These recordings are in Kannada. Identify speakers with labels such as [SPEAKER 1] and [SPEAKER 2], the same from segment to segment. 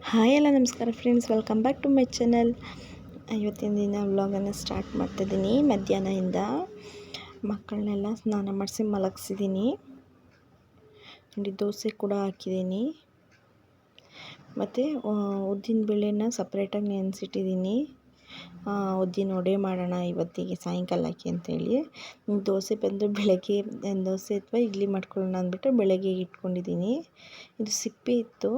[SPEAKER 1] ಹಾಯ್ ಎಲ್ಲ ನಮಸ್ಕಾರ friends, welcome back to my channel. ಇವತ್ತಿನ ದಿನ ವ್ಲಾಗನ್ನು ಸ್ಟಾರ್ಟ್ ಮಾಡ್ತಾಯಿದ್ದೀನಿ. ಮಧ್ಯಾಹ್ನದಿಂದ ಮಕ್ಕಳನ್ನೆಲ್ಲ ಸ್ನಾನ ಮಾಡಿಸಿ ಮಲಗಿಸಿದ್ದೀನಿ. ನೋಡಿ, ದೋಸೆ ಕೂಡ ಹಾಕಿದ್ದೀನಿ. ಮತ್ತು ಉದ್ದಿನ ಬೇಳೆನ ಸಪ್ರೇಟಾಗಿ ನೆನೆಸಿಟ್ಟಿದ್ದೀನಿ. ಉದ್ದಿನ ವಡೆ ಮಾಡೋಣ ಇವತ್ತಿಗೆ ಸಾಯಂಕಾಲಕ್ಕೆ ಅಂತೇಳಿ. ದೋಸೆ ಬಂದು ಬೆಳಗ್ಗೆ ದೋಸೆ ಅಥವಾ ಇಡ್ಲಿ ಮಾಡ್ಕೊಳ್ಳೋಣ ಅಂದ್ಬಿಟ್ಟು ಬೆಳಗ್ಗೆ ಇಟ್ಕೊಂಡಿದ್ದೀನಿ. ಇದು ಸಿಪ್ಪೆ ಇತ್ತು,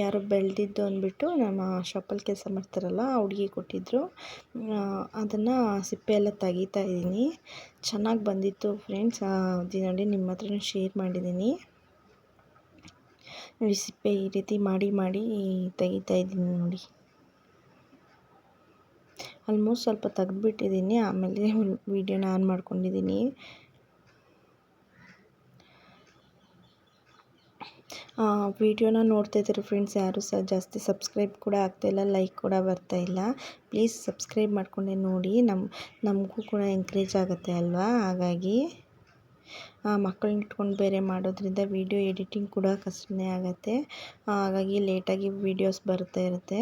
[SPEAKER 1] ಯಾರೋ ಬೆಳೆದಿದ್ದು ಅಂದ್ಬಿಟ್ಟು ನಮ್ಮ ಶಾಪಲ್ಲಿ ಕೆಲಸ ಮಾಡ್ತಾರಲ್ಲ ಆ ಹುಡುಗಿ ಕೊಟ್ಟಿದ್ದರು. ಅದನ್ನು ಸಿಪ್ಪೆ ಎಲ್ಲ ತೆಗಿತಾ ಇದ್ದೀನಿ. ಚೆನ್ನಾಗಿ ಬಂದಿತ್ತು ಫ್ರೆಂಡ್ಸ್. ನೋಡಿ, ನಿಮ್ಮ ಹತ್ರನೂ ಶೇರ್ ಮಾಡಿದ್ದೀನಿ. ನೋಡಿ, ಸಿಪ್ಪೆ ಈ ರೀತಿ ಮಾಡಿ ಮಾಡಿ ತೆಗಿತಾ ಇದ್ದೀನಿ. ನೋಡಿ, ಆಲ್ಮೋಸ್ಟ್ ಸ್ವಲ್ಪ ತೆಗೆದುಬಿಟ್ಟಿದ್ದೀನಿ. ಆಮೇಲೆ ವೀಡಿಯೋನ ಆನ್ ಮಾಡ್ಕೊಂಡಿದ್ದೀನಿ. ವೀಡಿಯೋನ ನೋಡ್ತಾ ಇದ್ದೀರಿ ಫ್ರೆಂಡ್ಸ್. ಯಾರೂ ಸಹ ಜಾಸ್ತಿ ಸಬ್ಸ್ಕ್ರೈಬ್ ಕೂಡ ಆಗ್ತಾಯಿಲ್ಲ, ಲೈಕ್ ಕೂಡ ಬರ್ತಾಯಿಲ್ಲ. ಪ್ಲೀಸ್ ಸಬ್ಸ್ಕ್ರೈಬ್ ಮಾಡಿಕೊಂಡೆ ನೋಡಿ, ನಮಗೂ ಕೂಡ ಎಂಕರೇಜ್ ಆಗುತ್ತೆ ಅಲ್ವಾ. ಹಾಗಾಗಿ ಮಕ್ಕಳನ್ನ ಇಟ್ಕೊಂಡು ಬೇರೆ ಮಾಡೋದ್ರಿಂದ ವೀಡಿಯೋ ಎಡಿಟಿಂಗ್ ಕೂಡ ಕಷ್ಟನೇ ಆಗುತ್ತೆ. ಹಾಗಾಗಿ ಲೇಟಾಗಿ ವೀಡಿಯೋಸ್ ಬರ್ತಾ ಇರುತ್ತೆ.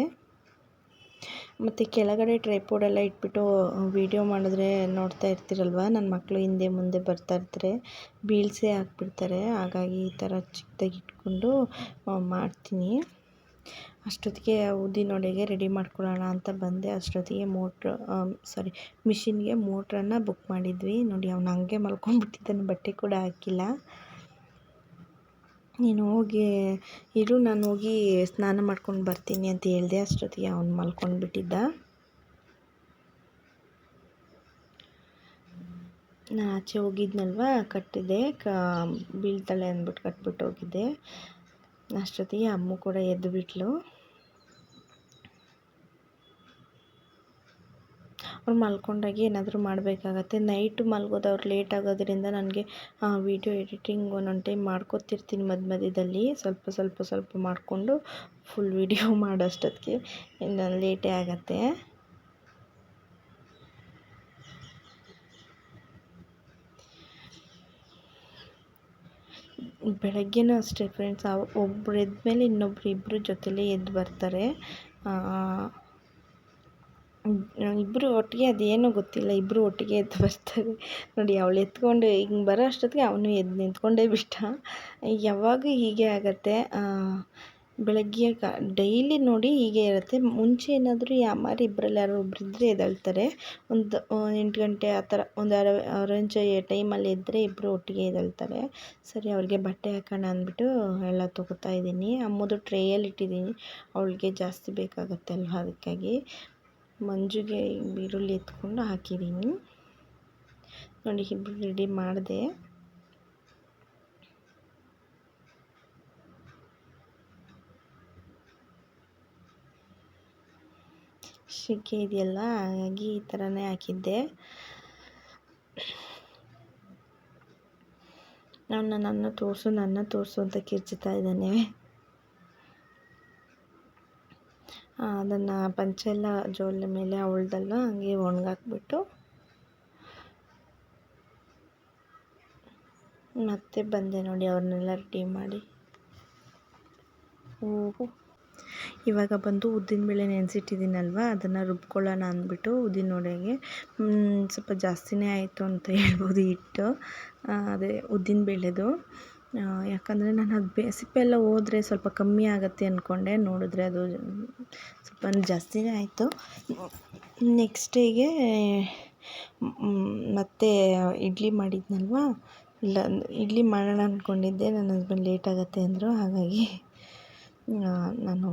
[SPEAKER 1] ಮತ್ತು ಕೆಳಗಡೆ ಟ್ರೈಪೋಡೆಲ್ಲ ಇಟ್ಬಿಟ್ಟು ವೀಡಿಯೋ ಮಾಡಿದ್ರೆ ನೋಡ್ತಾ ಇರ್ತೀರಲ್ವ, ನನ್ನ ಮಕ್ಕಳು ಹಿಂದೆ ಮುಂದೆ ಬರ್ತಾ ಇರ್ತಾರೆ, ಬೀಳ್ಸೇ ಹಾಕ್ಬಿಡ್ತಾರೆ. ಹಾಗಾಗಿ ಈ ಥರ ಚಿಕ್ಕದಾಗಿ ಇಟ್ಕೊಂಡು ಮಾಡ್ತೀನಿ. ಅಷ್ಟೊತ್ತಿಗೆ ಉದ್ದಿನ ವಡೆಗೆ ರೆಡಿ ಮಾಡ್ಕೊಳ್ಳೋಣ ಅಂತ ಬಂದೆ. ಅಷ್ಟೊತ್ತಿಗೆ ಮಿಷಿನ್ಗೆ ಮೋಟ್ರನ್ನು ಬುಕ್ ಮಾಡಿದ್ವಿ. ನೋಡಿ, ಅವ್ನು ಹಂಗೆ ಮಲ್ಕೊಂಡ್ಬಿಟ್ಟಿದ್ದಾನೆ, ಬಟ್ಟೆ ಕೂಡ ಹಾಕಿಲ್ಲ. ನಾನು ಹೋಗಿ ಸ್ನಾನ ಮಾಡ್ಕೊಂಡು ಬರ್ತೀನಿ ಅಂತ ಹೇಳಿದೆ. ಅಷ್ಟೊತ್ತಿಗೆ ಅವನು ಮಲ್ಕೊಂಡು ಬಿಟ್ಟಿದ್ದ. ನಾನು ಆಚೆ ಹೋಗಿದ್ನಲ್ವ, ಕಟ್ಟಿದೆ, ಬೀಳ್ತಾಳೆ ಅಂದ್ಬಿಟ್ಟು ಕಟ್ಬಿಟ್ಟು ಹೋಗಿದ್ದೆ. ಅಷ್ಟೊತ್ತಿಗೆ ಅಮ್ಮ ಕೂಡ ಎದ್ದು ಬಿಟ್ಲು. ಅವ್ರು ಮಲ್ಕೊಂಡಾಗೆ ಏನಾದರೂ ಮಾಡಬೇಕಾಗತ್ತೆ. ನೈಟು ಮಲ್ಗೋದು ಅವ್ರು ಲೇಟ್ ಆಗೋದ್ರಿಂದ ನನಗೆ ವೀಡಿಯೋ ಎಡಿಟಿಂಗ್ ಒಂದೊಂದು ಟೈಮ್ ಮಾಡ್ಕೊತಿರ್ತೀನಿ ಮಧ್ಯದಲ್ಲಿ. ಸ್ವಲ್ಪ ಮಾಡಿಕೊಂಡು ಫುಲ್ ವೀಡಿಯೋ ಮಾಡೋಷ್ಟೊತ್ತಿಗೆ ಇನ್ನು ಲೇಟೇ ಆಗುತ್ತೆ. ಬೆಳಗ್ಗೆನೂ ಅಷ್ಟೇ ಫ್ರೆಂಡ್ಸ್, ಒಬ್ಬರು ಎದ್ಮೇಲೆ ಇಬ್ಬರು ಜೊತೆಲೇ ಎದ್ದು ಬರ್ತಾರೆ. ಇಬ್ಬರು ಒಟ್ಟಿಗೆ, ಅದೇನೋ ಗೊತ್ತಿಲ್ಲ, ಇಬ್ಬರು ಒಟ್ಟಿಗೆ ಎದ್ದು ಬರ್ತಾರೆ. ನೋಡಿ, ಅವಳು ಎತ್ಕೊಂಡು ಹಿಂಗೆ ಬರೋ ಅಷ್ಟೊತ್ತಿಗೆ ಅವನು ಎದ್ದು ನಿಂತ್ಕೊಂಡೇ ಬಿಟ್ಟ. ಯಾವಾಗ ಹೀಗೆ ಆಗತ್ತೆ. ಬೆಳಗ್ಗೆ ಡೈಲಿ ನೋಡಿ ಹೀಗೆ ಇರುತ್ತೆ. ಮುಂಚೆ ಏನಾದರೂ ಯಾರು ಇಬ್ಬರಲ್ಲಿ ಯಾರೋ ಒಬ್ಬರಿದ್ದರೆ ಎದ್ದೇಳ್ತಾರೆ. ಒಂದು 8 ಗಂಟೆ ಆ ಥರ ಒಂದು ಆರೆಂಜ್ ಟೈಮಲ್ಲಿ ಎದ್ದರೆ ಇಬ್ಬರು ಒಟ್ಟಿಗೆ ಎದ್ದೇಳ್ತಾರೆ. ಸರಿ, ಅವ್ರಿಗೆ ಬಟ್ಟೆ ಹಾಕೋಣ ಅಂದ್ಬಿಟ್ಟು ಎಲ್ಲ ತೊಗೋತಾ ಇದ್ದೀನಿ. ಅಮ್ಮದು ಟ್ರೇಯಲ್ಲಿ ಇಟ್ಟಿದ್ದೀನಿ, ಅವಳಿಗೆ ಜಾಸ್ತಿ ಬೇಕಾಗುತ್ತೆ ಅಲ್ವ, ಅದಕ್ಕಾಗಿ. ಮಂಜುಗೆ ಈರುಳ್ಳಿ ಎತ್ಕೊಂಡು ಹಾಕಿದ್ದೀನಿ. ನೋಡಿ, ಇಬ್ಬರು ರೆಡಿ ಮಾಡಿದೆ. ಶಿಕೆ ಇದೆಯಲ್ಲ, ಹಾಗಾಗಿ ಈ ಥರನೇ ಹಾಕಿದ್ದೆ. ನನ್ನ ತೋರಿಸು ಅಂತ ಕಿರ್ಚುತ್ತಾ ಇದ್ದಾನೆ. ಅದನ್ನು ಪಂಚೆಲ್ಲ ಜೋಲ ಮೇಲೆ ಅವಳ್ದಲ್ಲ, ಹಂಗೆ ಒಣಗಾಕ್ಬಿಟ್ಟು ಮತ್ತೆ ಬಂದೆ. ನೋಡಿ, ಅವ್ರನ್ನೆಲ್ಲ ರೆಡಿ ಮಾಡಿ. ಇವಾಗ ಬಂದು ಉದ್ದಿನಬೇಳೆ ನೆನೆಸಿಟ್ಟಿದ್ದೀನಲ್ವ, ಅದನ್ನು ರುಬ್ಕೊಳ್ಳೋಣ ಅಂದ್ಬಿಟ್ಟು ಉದ್ದಿನ ವಡೆಗೆ ಸ್ವಲ್ಪ ಜಾಸ್ತಿನೇ ಆಯಿತು ಅಂತ ಹೇಳ್ಬೋದು ಹಿಟ್ಟು. ಅದೇ ಉದ್ದಿನಬೇಳೆದು. ಯಾಕಂದರೆ ನಾನು ಅದು ಸಿಪ್ಪೆ ಎಲ್ಲ ಹೋದರೆ ಸ್ವಲ್ಪ ಕಮ್ಮಿ ಆಗುತ್ತೆ ಅಂದ್ಕೊಂಡೆ. ನೋಡಿದ್ರೆ ಅದು ಸ್ವಲ್ಪ ಜಾಸ್ತಿನೇ ಆಯಿತು. ನೆಕ್ಸ್ಟ್ ಡೇಗೆ ಮತ್ತೆ ಇಡ್ಲಿ ಮಾಡಿದ್ನಲ್ವ, ಇಲ್ಲ ಇಡ್ಲಿ ಮಾಡೋಣ ಅಂದ್ಕೊಂಡಿದ್ದೆ. ನನ್ನ ಹಸ್ಬೆಂಡ್ ಲೇಟ್ ಆಗುತ್ತೆ ಅಂದರು. ಹಾಗಾಗಿ ನಾನು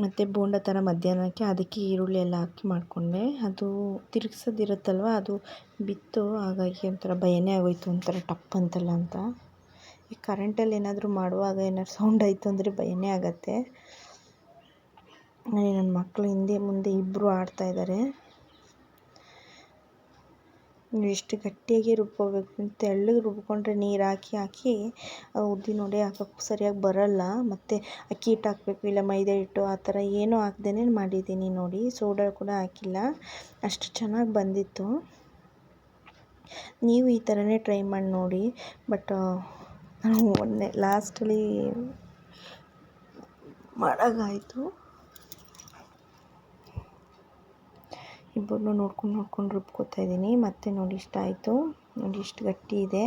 [SPEAKER 1] ಮತ್ತು ಬೋಂಡ ಥರ ಮಧ್ಯಾಹ್ನಕ್ಕೆ ಅದಕ್ಕೆ ಈರುಳ್ಳಿ ಎಲ್ಲ ಹಾಕಿ ಮಾಡಿಕೊಂಡೆ. ಅದು ತಿರುಗಿಸೋದಿರುತ್ತಲ್ವ, ಅದು ಬಿತ್ತು. ಹಾಗಾಗಿ ಒಂಥರ ಭಯನೇ ಆಗೋಯ್ತು, ಒಂಥರ ಟಪ್ ಅಂತಲ್ಲ ಅಂತ. ಈ ಕರೆಂಟಲ್ಲಿ ಏನಾದರೂ ಮಾಡುವಾಗ ಏನಾದ್ರು ಸೌಂಡ್ ಆಯಿತು ಅಂದರೆ ಭಯನೇ ಆಗುತ್ತೆ. ನನ್ನ ಮಕ್ಕಳು ಹಿಂದೆ ಮುಂದೆ ಇಬ್ಬರು ಆಡ್ತಾಯಿದ್ದಾರೆ. ಎಷ್ಟು ಗಟ್ಟಿಯಾಗಿ ರುಬ್ಕೋಬೇಕು, ತೆಳ್ಳಗೆ ರುಬ್ಕೊಂಡ್ರೆ ನೀರು ಹಾಕಿ ಉದ್ದಿನ ವಡೆ ಹಾಕೋಕ್ಕೂ ಸರಿಯಾಗಿ ಬರೋಲ್ಲ. ಮತ್ತು ಅಕ್ಕಿ ಹಿಟ್ಟು ಹಾಕಬೇಕು, ಇಲ್ಲ ಮೈದಾ ಹಿಟ್ಟು, ಆ ಥರ ಏನೂ ಹಾಕ್ದೇ ಮಾಡಿದ್ದೀನಿ. ನೋಡಿ, ಸೋಡಾ ಕೂಡ ಹಾಕಿಲ್ಲ. ಅಷ್ಟು ಚೆನ್ನಾಗಿ ಬಂದಿತ್ತು. ನೀವು ಈ ಥರನೇ ಟ್ರೈ ಮಾಡಿ ನೋಡಿ. ಬಟ್ ಲಾಸ್ಟಲ್ಲಿ ಮಾಡೋಕ್ಕಾಯಿತು. ಇಬ್ಬರನ್ನೂ ನೋಡ್ಕೊಂಡು ರುಬ್ಕೋತಾ ಇದ್ದೀನಿ. ಮತ್ತೆ ನೋಡಿ ಇಷ್ಟ ಆಯಿತು. ನೋಡಿ ಇಷ್ಟು ಗಟ್ಟಿ ಇದೆ.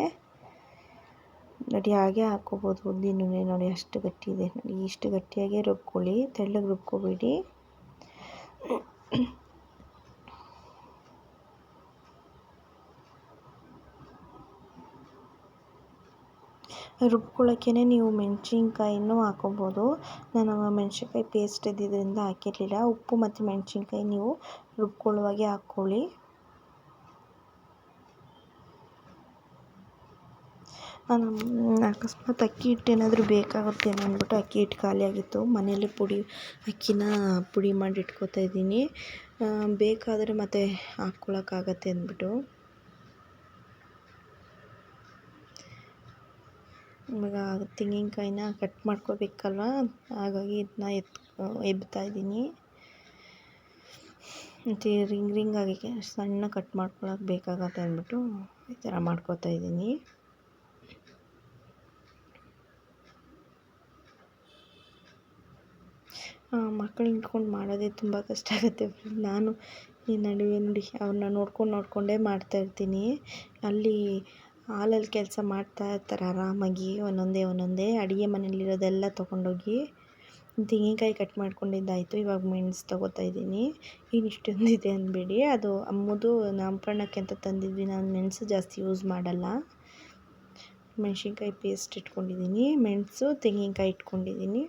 [SPEAKER 1] ನೋಡಿ ಹಾಗೆ ಹಾಕ್ಕೋಬೋದು ಉದ್ದಿನೂ. ನೋಡಿ ಅಷ್ಟು ಗಟ್ಟಿ ಇದೆ. ನೋಡಿ ಇಷ್ಟು ಗಟ್ಟಿಯಾಗೆ ರುಬ್ಕೊಳ್ಳಿ, ತೆಳ್ಳಗೆ ರುಬ್ಕೋಬೇಡಿ. ರುಬ್ಕೊಳ್ಳೋಕ್ಕೆ ನೀವು ಮೆಣಸಿನ್ಕಾಯಿನೂ ಹಾಕ್ಕೊಬೋದು. ನಾನು ಮೆಣಸಿನ್ಕಾಯಿ ಪೇಸ್ಟ್ ಇದ್ದಿದ್ದರಿಂದ ಹಾಕಿರಲಿಲ್ಲ. ಉಪ್ಪು ಮತ್ತು ಮೆಣಸಿನ್ಕಾಯಿ ನೀವು ರುಬ್ಕೊಳ್ಳುವಾಗೆ ಹಾಕ್ಕೊಳ್ಳಿ. ಅಕಸ್ಮಾತ್ ಅಕ್ಕಿ ಹಿಟ್ಟು ಏನಾದರೂ ಬೇಕಾಗುತ್ತೆ ಅಂದ್ಬಿಟ್ಟು ಅಕ್ಕಿ ಹಿಟ್ಟು ಖಾಲಿಯಾಗಿತ್ತು. ಮನೆಯಲ್ಲೇ ಅಕ್ಕಿನ ಪುಡಿ ಮಾಡಿ ಇಟ್ಕೋತಾ ಇದ್ದೀನಿ. ಬೇಕಾದರೆ ಮತ್ತೆ ಹಾಕ್ಕೊಳಕ್ಕಾಗತ್ತೆ ಅಂದ್ಬಿಟ್ಟು. ಇವಾಗ ತೆಂಗಿನಕಾಯಿನ ಕಟ್ ಮಾಡ್ಕೋಬೇಕಲ್ವ, ಹಾಗಾಗಿ ಇದನ್ನ ಎಬ್ತಾ ಇದ್ದೀನಿ. ಮತ್ತು ರಿಂಗ್ ಆಗಿ ಸಣ್ಣ ಕಟ್ ಮಾಡ್ಕೊಳಕ್ಕೆ ಬೇಕಾಗತ್ತೆ ಅಂದ್ಬಿಟ್ಟು ಈ ಥರ ಮಾಡ್ಕೋತಾ ಇದ್ದೀನಿ. ಮಕ್ಕಳನ್ನ ಇಟ್ಕೊಂಡು ಮಾಡೋದೇ ತುಂಬ ಕಷ್ಟ ಆಗುತ್ತೆ. ನಾನು ಈ ನಡುವೆ ನೋಡಿ ಅವ್ರನ್ನ ನೋಡ್ಕೊಂಡೇ ಮಾಡ್ತಾಯಿರ್ತೀನಿ. ಅಲ್ಲಿ ಹಾಲಲ್ಲಿ ಕೆಲಸ ಮಾಡ್ತಾ ಇರ್ತಾರೆ ಆರಾಮಾಗಿ ಒಂದೊಂದೇ ಅಡುಗೆ ಮನೆಯಲ್ಲಿರೋದೆಲ್ಲ ತೊಗೊಂಡೋಗಿ. ತೆಂಗಿನಕಾಯಿ ಕಟ್ ಮಾಡ್ಕೊಂಡಿದ್ದಾಯಿತು. ಇವಾಗ ಮೆಣಸು ತೊಗೋತಾ ಇದ್ದೀನಿ. ಇಷ್ಟೊಂದಿದೆ ಅಂದ್ಬೇಡಿ, ಅದು ಅಮ್ಮದು ನಾಮಕರಣಕ್ಕೆ ಅಂತ ತಂದಿದ್ವಿ. ನಾನು ಮೆಣಸು ಜಾಸ್ತಿ ಯೂಸ್ ಮಾಡಲ್ಲ. ಮೆಣಸಿನ್ಕಾಯಿ ಪೇಸ್ಟ್ ಇಟ್ಕೊಂಡಿದ್ದೀನಿ, ಮೆಣಸು ತೆಂಗಿನಕಾಯಿ ಇಟ್ಕೊಂಡಿದ್ದೀನಿ,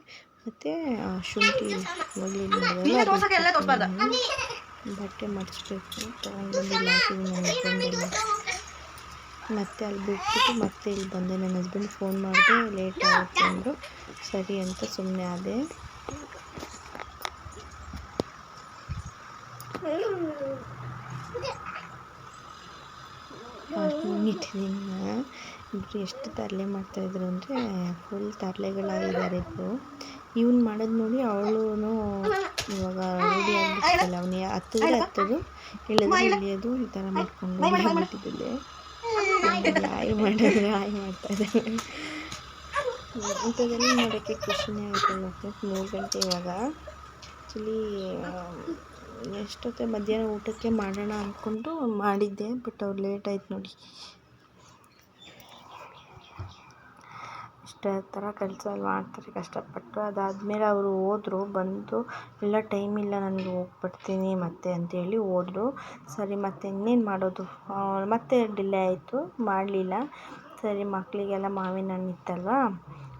[SPEAKER 1] ಮತ್ತು ಶುಂಠಿ ಬಟ್ಟೆ ಮಡಿಸ್ಬೇಕು ತೊಗೊಂಡ್ಬಂದಿಲ್ಲ ನನ್ನ ಹಸ್ಬೆಂಡೆಲ್ಲ. ಮತ್ತೆ ಅಲ್ಲಿ ಬಿಟ್ಬಿಟ್ಟು ಮತ್ತೆ ಇಲ್ಲಿ ಬಂದೆ. ನನ್ನ ಹಸ್ಬೆಂಡ್ ಫೋನ್ ಮಾಡಿದೆ, ಲೇಟ್ ಆಗುತ್ತೆ ಅಂದರು. ಸರಿ ಅಂತ ಸುಮ್ಮನೆ ಆದೆ. ಇಟ್ಟಿದ್ದೀನಿ. ಇಬ್ಬರು ಎಷ್ಟು ತರಲೆ ಮಾಡ್ತಾಯಿದ್ರು ಅಂದರೆ ಫುಲ್ ತರಲೆಗಳಾಗಿದ್ದಾರೆ ಇಬ್ಬರು. ಇವ್ನು ಮಾಡೋದು ನೋಡಿ ಅವಳು ಇವಾಗ ರೂಢಿ ಆಗಿಬಿಟ್ಟಿಲ್ಲ. ಅವನಿಗೆ ಹತ್ತೋದು ಇಳಿಯೋದು ಈ ಥರ ಮಾಡ್ಕೊಂಡು ಆಗಿಬಿಟ್ಟಿದ್ದೆ. ಹಾಯ್ ಮಾಡ್ತಾಯಿದ್ದಾಳೆ. ಇಂಥದ್ದೆಲ್ಲ ನೋಡೋಕ್ಕೆ ಖುಷಿನೇ ಆಗುತ್ತೆ. 3 ಗಂಟೆ ಇವಾಗ. ಆ್ಯಕ್ಚುಲಿ ಎಷ್ಟೊತ್ತೆ ಮಧ್ಯಾಹ್ನ ಊಟಕ್ಕೆ ಮಾಡೋಣ ಅಂದ್ಕೊಂಡು ಮಾಡಿದ್ದೆ, ಬಟ್ ಅವ್ರು ಲೇಟ್ ಆಯ್ತು ನೋಡಿ. ಇಷ್ಟೇ ಥರ ಕೆಲಸ ಮಾಡ್ತಾರೆ ಕಷ್ಟಪಟ್ಟು. ಅದಾದಮೇಲೆ ಅವರು ಹೋದ್ರು. ಬಂದು ಇಲ್ಲ ಟೈಮ್ ಇಲ್ಲ ನನಗೆ ಹೋಗ್ಬಿಡ್ತೀನಿ ಮತ್ತೆ ಅಂತೇಳಿ ಹೋದ್ರು. ಸರಿ ಮತ್ತೆ ಇನ್ನೇನು ಮಾಡೋದು, ಮತ್ತೆ ಡಿಲೇ ಆಯಿತು, ಮಾಡಲಿಲ್ಲ. ಸರಿ ಮಕ್ಕಳಿಗೆಲ್ಲ ಮಾವಿನ ಹಣ್ಣು ಇತ್ತಲ್ವ,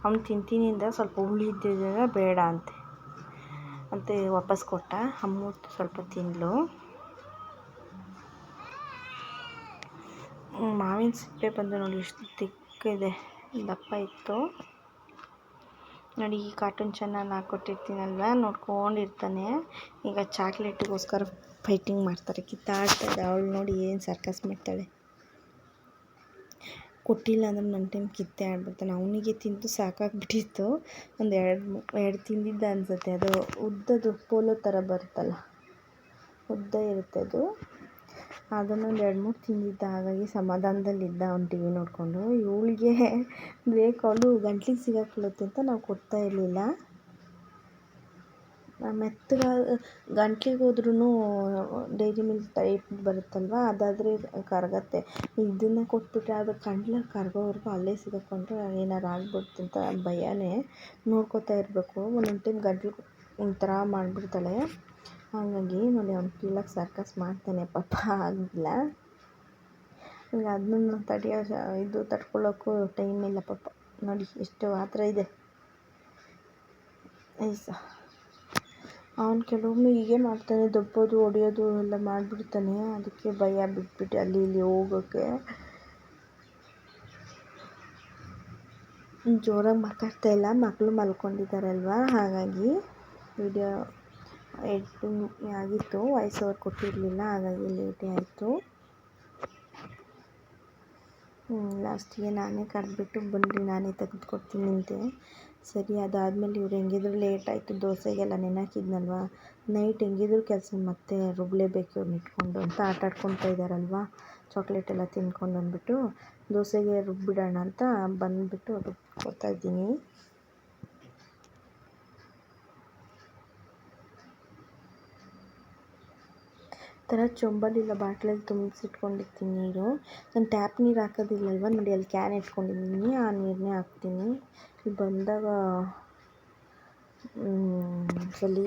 [SPEAKER 1] ಅವ್ನು ತಿಂತೀನಿ ಅಂದ. ಸ್ವಲ್ಪ ಹುಳಿ ಇದ್ದಿದ್ದರಿಂದ ಬೇಡ ಅಂತ ವಾಪಸ್ ಕೊಟ್ಟ. ಅಮ್ಮ ಸ್ವಲ್ಪ ತಿಂದಳು. ಮಾವಿನ ಸಿಪ್ಪೆ ಬಂದು ನೋಡಿ ಎಷ್ಟು ತಿಕ್ಕಿದೆ, ದಪ್ಪ ಇತ್ತು ನೋಡಿ. ಈ ಕಾರ್ಟೂನ್ ಚಾನಲ್ ಹಾಕ್ಕೊಟ್ಟಿರ್ತೀನಲ್ವ, ನೋಡ್ಕೊಂಡಿರ್ತಾನೆ. ಈಗ ಚಾಕ್ಲೇಟಿಗೋಸ್ಕರ ಫೈಟಿಂಗ್ ಮಾಡ್ತಾರೆ, ಕಿತ್ತಾಡ್ತಾಯಿದ್ದೆ. ಅವಳು ನೋಡಿ ಏನು ಸರ್ಕಸ್ ಮಾಡ್ತಾಳೆ. ಕೊಟ್ಟಿಲ್ಲ ಅಂದ್ರೆ ನನ್ನ ಟೈಮ್ ಕಿತ್ತೇ ಆಡ್ಬಿಡ್ತಾನೆ. ಅವನಿಗೆ ತಿಂದು ಸಾಕಾಗ್ಬಿಟ್ಟಿತ್ತು. ಒಂದು ಎರಡು ತಿಂದಿದ್ದ ಅನಿಸುತ್ತೆ. ಅದು ಉದ್ದದು ಪೋಲೋ ಥರ ಬರುತ್ತಲ್ಲ, ಉದ್ದ ಇರುತ್ತೆ ಅದು. ಅದನ್ನೊಂದು 2-3 ತಿಂದಿದ್ದ. ಹಾಗಾಗಿ ಸಮಾಧಾನದಲ್ಲಿದ್ದ ಅವ್ನು ಟಿ ವಿ ನೋಡಿಕೊಂಡು. ಇವಳಿಗೆ ಬೇಕು, ಅವಳು ಗಂಟ್ಲಿಗೆ ಸಿಗಾಕೊಳ್ಳುತ್ತೆ ಅಂತ ನಾವು ಕೊಡ್ತಾ ಇರಲಿಲ್ಲ. ಮೆತ್ತಗೆ ಗಂಟ್ಲಿಗೆ ಹೋದ್ರೂ ಡೈರಿ ಮಿಲ್ಕ್ ಟೈಪ್ ಬರುತ್ತಲ್ವ, ಅದಾದರೆ ಕರಗತ್ತೆ. ಇದನ್ನು ಕೊಟ್ಬಿಟ್ರೆ ಅದು ಗಂಟ್ಲಿಗೆ ಕರಗೋವರೆಗೂ ಅಲ್ಲೇ ಸಿಗಾಕೊಂಡ್ರೆ ಏನಾರು ಆಗ್ಬಿಡುತ್ತೆ ಅಂತ ಭಯನೇ. ನೋಡ್ಕೋತಾ ಇರಬೇಕು. ಒಂದೊಂದು ಟೈಮ್ ಗಂಟ್ಲು ಒಂಥರ ಮಾಡಿಬಿಡ್ತಾಳೆ. ಹಾಗಾಗಿ ನೋಡಿ ಅವ್ನು ಕೀಳಕ್ಕೆ ಸರ್ಕಸ್ ಮಾಡ್ತಾನೆ. ಪಾಪ ಆಗಿಲ್ಲ. ಈಗ ಅದನ್ನು ತಡ್ಕೊಳ್ಳೋಕ್ಕೂ ಟೈಮ್ ಇಲ್ಲ ಪಾಪ. ನೋಡಿ ಎಷ್ಟು ಆತರ ಇದೆ. ಅವನು ಕೆಲವೊಮ್ಮೆ ಹೀಗೆ ಮಾಡ್ತಾನೆ, ದಬ್ಬೋದು ಹೊಡೆಯೋದು ಎಲ್ಲ ಮಾಡಿಬಿಡ್ತಾನೆ. ಅದಕ್ಕೆ ಭಯ ಬಿಟ್ಬಿಟ್ಟು ಅಲ್ಲಿ ಇಲ್ಲಿ ಹೋಗೋಕ್ಕೆ. ಜೋರಾಗಿ ಮಾತಾಡ್ತಾ ಇಲ್ಲ, ಮಕ್ಕಳು ಮಲ್ಕೊಂಡಿದ್ದಾರಲ್ವ, ಹಾಗಾಗಿ ವಿಡಿಯೋ ಎಡಿಟಿಂಗ್ ಆಗಿತ್ತು. ವಾಯ್ಸ್ ಓವರ್ ಕೊಟ್ಟಿರಲಿಲ್ಲ, ಹಾಗಾಗಿ ಲೇಟೇ ಆಯಿತು. ಲಾಸ್ಟಿಗೆ ನಾನೇ ಕರೆದ್ಬಿಟ್ಟು ಬನ್ನಿರಿ ನಾನೇ ತೆಗೆದುಕೊಡ್ತೀನಿ ಅಂತೆ. ಸರಿ ಅದಾದಮೇಲೆ ಇವ್ರು ಹೆಂಗಿದ್ರು ಲೇಟ್ ಆಯಿತು. ದೋಸೆಗೆಲ್ಲ ನೆನೆಹಾಕಿದ್ನಲ್ವ, ನೈಟ್ ಹೆಂಗಿದ್ರು ಕೆಲಸ ಮತ್ತೆ ರುಬ್ಲೇಬೇಕು ಇವ್ರನ್ನ ಇಟ್ಕೊಂಡು ಅಂತ ಆಟಾಡ್ಕೊತಾ ಇದ್ದಾರಲ್ವ, ಚಾಕ್ಲೇಟ್ ಎಲ್ಲ ತಿನ್ಕೊಂಡು ಅಂದ್ಬಿಟ್ಟು ದೋಸೆಗೆ ರುಬ್ಬಿಡೋಣ ಅಂತ ಬಂದುಬಿಟ್ಟು ರುಬ್ಕೊತಾ ಇದ್ದೀನಿ. ಥರ ಚೊಂಬಲಿಲ್ಲ ಬಾಟ್ಲಲ್ಲಿ ತುಂಬಿಸಿಟ್ಕೊಂಡಿರ್ತೀನಿ ನೀರು. ನಾನು ಟ್ಯಾಪ್ ನೀರು ಹಾಕೋದಿಲ್ಲಲ್ವ, ನೋಡಿ ಅಲ್ಲಿ ಕ್ಯಾನ್ ಇಟ್ಕೊಂಡಿದ್ದೀನಿ, ಆ ನೀರನ್ನೇ ಹಾಕ್ತೀನಿ. ಇಲ್ಲಿ ಬಂದಾಗ ಸಲಿ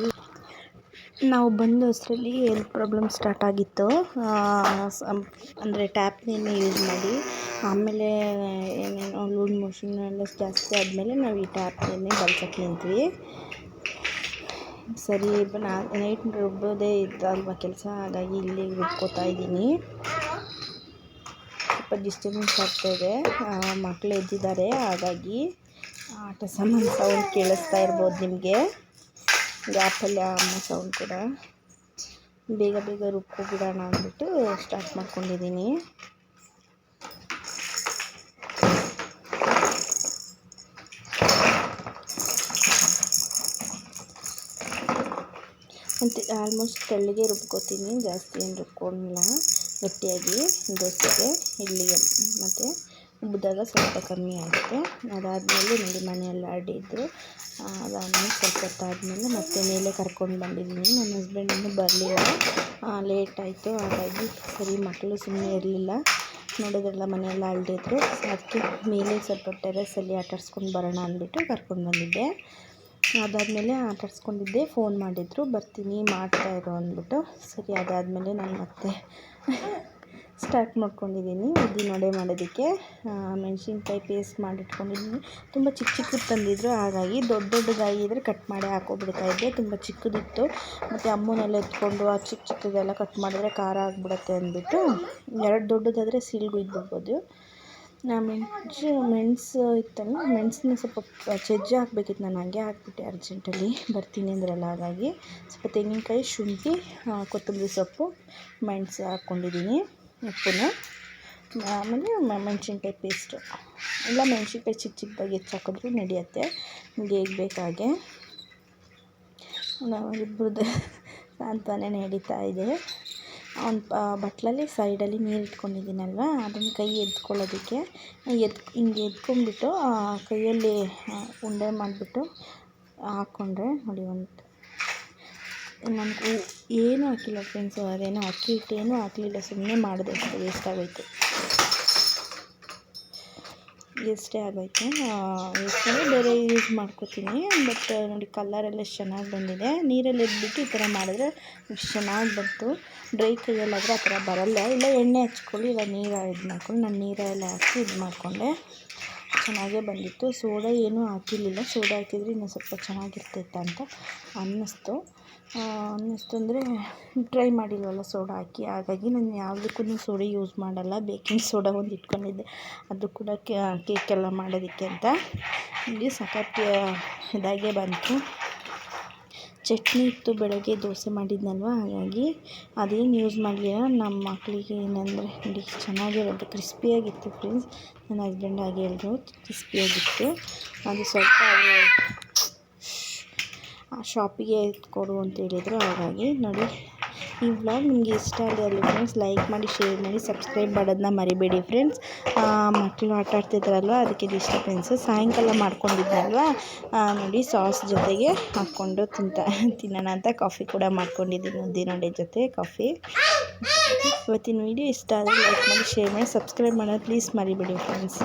[SPEAKER 1] ನಾವು ಬಂದು ಅಷ್ಟರಲ್ಲಿ ಹೆಲ್ತ್ ಪ್ರಾಬ್ಲಮ್ ಸ್ಟಾರ್ಟ್ ಆಗಿತ್ತು. ಅಂದರೆ ಟ್ಯಾಪ್ ನೀರನ್ನೇ ಯೂಸ್ ಮಾಡಿ ಆಮೇಲೆ ಏನೇನೋ ಲೂಸ್ ಮೋಷನ್ ಎಲ್ಲ ಜಾಸ್ತಿ ಆದಮೇಲೆ ನಾವು ಈ ಟ್ಯಾಪ್ ನೀರನ್ನೇ ಬಳಸೋಕ್ಕೆ ನಿಂತ್ವಿ. ಸರಿ ನೈಟ್ ರುಬ್ಬೋದೇ ಇತ್ತಲ್ವ ಕೆಲಸ, ಹಾಗಾಗಿ ಇಲ್ಲಿ ರುಬ್ಕೋತಾ ಇದ್ದೀನಿ. ಸ್ವಲ್ಪ ಡಿಸ್ಟರ್ಬೆನ್ಸ್ ಆಗ್ತಾಯಿದೆ, ಮಕ್ಕಳು ಎದ್ದಿದ್ದಾರೆ, ಹಾಗಾಗಿ ಆಟ ಸಾಮಾನು ಸೌಂಡ್ ಕೇಳಿಸ್ತಾ ಇರ್ಬೋದು ನಿಮಗೆ. ಗ್ಯಾಪಲ್ಲಿ ಅಮ್ಮ ಸೌಂಡ್ ಕೂಡ. ಬೇಗ ಬೇಗ ರುಬ್ಕೊಬಿಡೋಣ ಅಂದ್ಬಿಟ್ಟು ಸ್ಟಾರ್ಟ್ ಮಾಡ್ಕೊಂಡಿದ್ದೀನಿ. ಮತ್ತು ಆಲ್ಮೋಸ್ಟ್ ತೆಳ್ಳಗೆ ರುಬ್ಕೋತೀನಿ, ಜಾಸ್ತಿ ಏನು ರುಬ್ಕೊಂಡಿಲ್ಲ. ಗಟ್ಟಿಯಾಗಿ ದೋಸೆಗೆ, ಇಡ್ಲಿಗೆ ಮತ್ತು ಉಬ್ಬಿದಾಗ ಸ್ವಲ್ಪ ಕಮ್ಮಿ ಆಗುತ್ತೆ. ಅದಾದಮೇಲೆ ನೋಡಿ ಮನೆಯಲ್ಲಿ ಆಡಿದ್ರು, ಅದಾದಮೇಲೆ ಸ್ವಲ್ಪ ಹೊತ್ತಾದಮೇಲೆ ಮತ್ತೆ ಮೇಲೆ ಕರ್ಕೊಂಡು ಬಂದಿದ್ದೀನಿ. ನನ್ನ ಹಸ್ಬೆಂಡ್ ಇನ್ನೂ ಬರಲಿಲ್ಲ, ಲೇಟ್ ಆಯಿತು. ಹಾಗಾಗಿ ಸರಿ ಮಕ್ಕಳು ಸುಮ್ಮನೆ ಇರಲಿಲ್ಲ, ನೋಡೋದ್ರೆಲ್ಲ ಮನೆಯೆಲ್ಲ ಆಡಿದ್ರು. ಅದಕ್ಕೆ ಮೇಲೆ ಸ್ವಲ್ಪ ಟೆರೆಸಲ್ಲಿ ಆಟಾಡ್ಸ್ಕೊಂಡು ಬರೋಣ ಅಂದ್ಬಿಟ್ಟು ಕರ್ಕೊಂಡು ಬಂದಿದ್ದೆ. ಅದಾದಮೇಲೆ ಆಟಾಡ್ಸ್ಕೊಂಡಿದ್ದೆ, ಫೋನ್ ಮಾಡಿದರು ಬರ್ತೀನಿ ಮಾಡ್ತಾಯಿರೋ ಅಂದ್ಬಿಟ್ಟು. ಸರಿ ಅದಾದಮೇಲೆ ನಾನು ಮತ್ತೆ ಸ್ಟಾರ್ಟ್ ಮಾಡ್ಕೊಂಡಿದ್ದೀನಿ ಉದ್ದಿನವಡೆ ಮಾಡೋದಕ್ಕೆ. ಮೆಣಸಿನ್ಕಾಯಿ ಪೇಸ್ಟ್ ಮಾಡಿಟ್ಕೊಂಡಿದ್ದೀನಿ. ತುಂಬ ಚಿಕ್ಕ ಚಿಕ್ಕದು ತಂದಿದ್ರು, ಹಾಗಾಗಿ ದೊಡ್ಡ ದೊಡ್ಡದಾಗಿದ್ದರೆ ಕಟ್ ಮಾಡಿ ಹಾಕೋಬಿಡ್ತಾಯಿದ್ದೆ. ತುಂಬ ಚಿಕ್ಕದಿತ್ತು, ಮತ್ತು ಅಮ್ಮನೆಲ್ಲ ಎತ್ಕೊಂಡು ಆ ಚಿಕ್ಕ ಚಿಕ್ಕದೆಲ್ಲ ಕಟ್ ಮಾಡಿದ್ರೆ ಖಾರ ಆಗಿಬಿಡುತ್ತೆ ಅಂದ್ಬಿಟ್ಟು, ಎರಡು ದೊಡ್ಡದಾದರೆ ಸಿಲ್ಗುಯ್ದುಬಿಡ್ಬೋದು. ಮೆಣಸು ಇತ್ತಲ್ಲ, ಮೆಣಸನ್ನ ಸ್ವಲ್ಪ ಜಜ್ಜಿ ಹಾಕ್ಬೇಕಿತ್ತು, ನಾನು ಹಾಗೆ ಹಾಕ್ಬಿಟ್ಟೆ ಅರ್ಜೆಂಟಲ್ಲಿ, ಬರ್ತೀನಿ ಅಂದ್ರಲ್ಲ. ಹಾಗಾಗಿ ಸ್ವಲ್ಪ ತೆಂಗಿನಕಾಯಿ, ಶುಂಠಿ, ಕೊತ್ತಂಬರಿ ಸೊಪ್ಪು, ಮೆಣಸು ಹಾಕ್ಕೊಂಡಿದ್ದೀನಿ, ಉಪ್ಪನ್ನು, ಆಮೇಲೆ ಮೆಣಸಿನ್ಕಾಯಿ ಪೇಸ್ಟು. ಇಲ್ಲ ಮೆಣಸಿನ್ಕಾಯಿ ಚಿಕ್ಕ ಚಿಕ್ಕದಾಗಿ ಹೆಚ್ಚಾಕಿದ್ರೂ ನಡೆಯುತ್ತೆ, ನಿಮಗೆ ಹೇಗೆ ಬೇಕಾಗೆ. ನಾವು ಇಬ್ಬರದ್ದು ಸಾಂತ್ವನ ನಡೀತಾ ಇದೆ. ಒಂದು ಬಟ್ಲಲ್ಲಿ ಸೈಡಲ್ಲಿ ನೀರು ಇಟ್ಕೊಂಡಿದ್ದೀನಲ್ವ, ಅದನ್ನು ಕೈ ಎತ್ಕೊಳ್ಳೋದಕ್ಕೆ ಹಿಂಗೆ ಎತ್ಕೊಂಡ್ಬಿಟ್ಟು ಕೈಯಲ್ಲಿ ಉಂಡೆ ಮಾಡಿಬಿಟ್ಟು ಹಾಕ್ಕೊಂಡ್ರೆ ನೋಡಿ. ನನಗೆ ಏನೂ ಹಾಕಿಲ್ಲ ಫ್ರೆಂಡ್ಸು, ಅದೇನೋ ಅಕ್ಕಿ ಹಿಟ್ಟು ಏನೂ ಹಾಕಲಿಲ್ಲ, ಸುಮ್ಮನೆ ಮಾಡಿದೆ ಅಷ್ಟೇ, ವೇಸ್ಟ್ ಆಗೋಯ್ತು. ವೇಸ್ಟೇ ಆಗೋಯ್ತು. ವೇಸ್ಟಲ್ಲಿ ಬೇರೆ ಯೂಸ್ ಮಾಡ್ಕೋತೀನಿ. ಬಟ್ ನೋಡಿ ಕಲರೆಲ್ಲ ಎಷ್ಟು ಚೆನ್ನಾಗಿ ಬಂದಿದೆ. ನೀರಲ್ಲಿ ಎದ್ಬಿಟ್ಟು ಈ ಥರ ಮಾಡಿದ್ರೆ ಎಷ್ಟು ಚೆನ್ನಾಗಿ ಬಂತು. ಡ್ರೈ ಕೈಯಲ್ಲಾದರೆ ಆ ಥರ ಬರೋಲ್ಲ. ಇಲ್ಲ ಎಣ್ಣೆ ಹಚ್ಕೊಳ್ಳಿ, ಇಲ್ಲ ನೀರು ಇದು ಮಾಡ್ಕೊಂಡು, ನಾನು ನೀರೆಲ್ಲ ಹಾಕಿ ಇದು ಮಾಡಿಕೊಂಡೆ, ಚೆನ್ನಾಗೇ ಬಂದಿತ್ತು. ಸೋಡಾ ಏನೂ ಹಾಕಿರಲಿಲ್ಲ, ಸೋಡಾ ಹಾಕಿದರೆ ಇನ್ನೂ ಸ್ವಲ್ಪ ಚೆನ್ನಾಗಿರ್ತೈತೆ ಅಂತ ಅನ್ನಿಸ್ತು ಅಂದರೆ ಟ್ರೈ ಮಾಡಿಲ್ವಲ್ಲ ಸೋಡಾ ಹಾಕಿ, ಹಾಗಾಗಿ ನಾನು ಯಾವುದಕ್ಕೂ ಸೋಡಾ ಯೂಸ್ ಮಾಡಲ್ಲ. ಬೇಕಿಂಗ್ ಸೋಡಾ ಒಂದು ಇಟ್ಕೊಂಡಿದ್ದೆ, ಅದು ಕೂಡ ಕೇಕೆಲ್ಲ ಮಾಡೋದಕ್ಕೆ ಅಂತ. ಇಲ್ಲಿ ಸಖತ್ ಇದಾಗೆ ಬಂತು. ಚಟ್ನಿ ಇತ್ತು, ಬೆಳಗ್ಗೆ ದೋಸೆ ಮಾಡಿದ್ನಲ್ವ, ಹಾಗಾಗಿ ಅದೇನು ಯೂಸ್ ಮಾಡಲಿಲ್ಲ. ನಮ್ಮ ಮಕ್ಕಳಿಗೆ ಏನಂದರೆ ನೋಡಿ ಚೆನ್ನಾಗೇ ಬಂತು, ಕ್ರಿಸ್ಪಿಯಾಗಿತ್ತು ಫ್ರೆಂಡ್ಸ್. ನನ್ನ ಹಸ್ಬೆಂಡ್ ಹಾಗೆ ಹೇಳಿದ್ರು, ಕ್ರಿಸ್ಪಿಯಾಗಿತ್ತು. ಅದು ಸ್ವಲ್ಪ ಶಾಪಿಗೆ ಕೊಡು ಅಂತ ಹೇಳಿದರು. ಹಾಗಾಗಿ ನೋಡಿ, ಈ ವ್ಲಾಗ್ ನಿಮಗೆ ಇಷ್ಟ ಆಗಿದೆ ಫ್ರೆಂಡ್ಸ್, ಲೈಕ್ ಮಾಡಿ, ಶೇರ್ ಮಾಡಿ, ಸಬ್ಸ್ಕ್ರೈಬ್ ಮಾಡೋದನ್ನ ಮರಿಬೇಡಿ ಫ್ರೆಂಡ್ಸ್. ಮಕ್ಕಳು ಆಟ ಆಡ್ತಿದ್ರಲ್ವ, ಅದಕ್ಕೆ ಡಿಸ್ಟರ್ಬೆನ್ಸು. ಸಾಯಂಕಾಲ ಮಾಡ್ಕೊಂಡಿದ್ದಲ್ವ, ನೋಡಿ ಸಾಸ್ ಜೊತೆಗೆ ಹಾಕ್ಕೊಂಡು ತಿನ್ನೋಣ ಅಂತ ಕಾಫಿ ಕೂಡ ಮಾಡ್ಕೊಂಡಿದ್ದೀನಿ, ಉದ್ದಿನವಡೆ ಜೊತೆ ಕಾಫಿ. ಇವತ್ತಿನ ವೀಡಿಯೋ ಇಷ್ಟ ಆದರೆ ಲೈಕ್ ಮಾಡಿ, ಶೇರ್ ಮಾಡಿ, ಸಬ್ಸ್ಕ್ರೈಬ್ ಮಾಡೋದು ಪ್ಲೀಸ್ ಮರಿಬೇಡಿ ಫ್ರೆಂಡ್ಸ್.